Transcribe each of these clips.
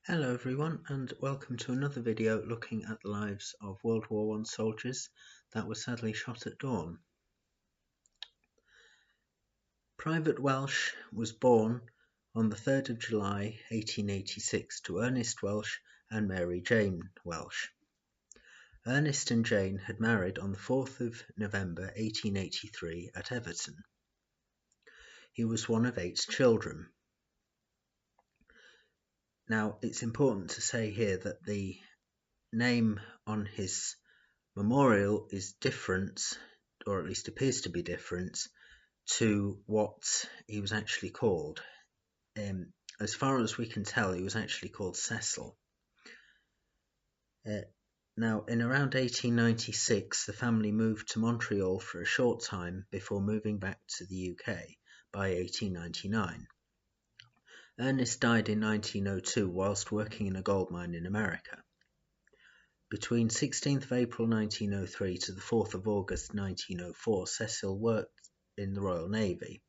Hello everyone, and welcome to another video looking at the lives of World War I soldiers that were sadly shot at dawn. Private Welsh was born on the 3rd of July 1886 to Ernest Welsh and Mary Jane Welsh. Ernest and Jane had married on the 4th of November 1883 at Everton. He was one of 8 children. Now, it's important to say here that the name on his memorial is different, or at least appears to be different, to what he was actually called. As far as we can tell, he was actually called Cecil. Now, in around 1896, the family moved to Montreal for a short time before moving back to the UK by 1899. Ernest died in 1902 whilst working in a gold mine in America. Between 16th of April 1903 to the 4th of August 1904, Cecil worked in the Royal Navy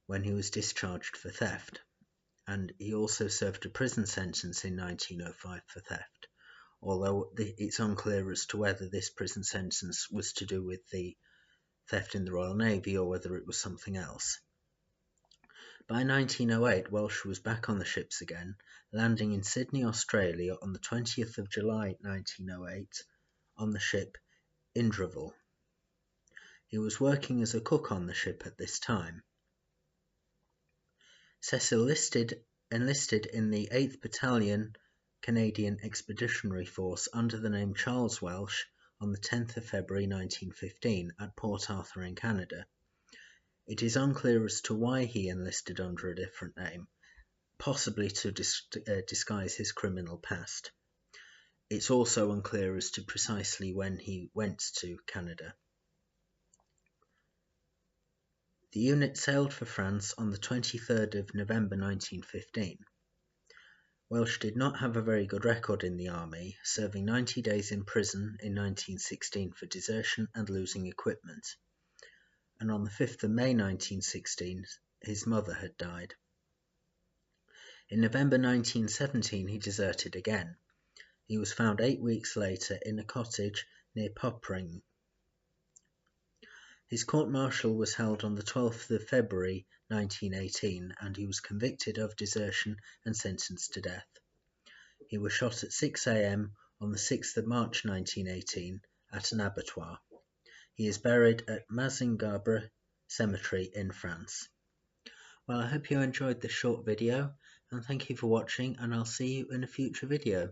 when he was discharged for theft, and he also served a prison sentence in 1905 for theft, although it's unclear as to whether this prison sentence was to do with the theft in the Royal Navy or whether it was something else. By 1908, Welsh was back on the ships again, landing in Sydney, Australia on the 20th of July 1908 on the ship Indravel. He was working as a cook on the ship at this time. Cecil enlisted in the 8th Battalion Canadian Expeditionary Force under the name Charles Welsh on the 10th of February 1915 at Port Arthur in Canada. It is unclear as to why he enlisted under a different name, possibly to disguise his criminal past. It's also unclear as to precisely when he went to Canada. The unit sailed for France on the 23rd of November 1915. Welsh did not have a very good record in the army, serving 90 days in prison in 1916 for desertion and losing equipment, and on the 5th of May 1916 his mother had died. In November 1917 he deserted again. He was found 8 weeks later in a cottage near Poppering. His court-martial was held on the 12th of February 1918 and he was convicted of desertion and sentenced to death. He was shot at 6 a.m. on the 6th of March 1918 at an abattoir. He is buried at Mazingarbe Cemetery in France. Well, I hope you enjoyed this short video, and thank you for watching, and I'll see you in a future video.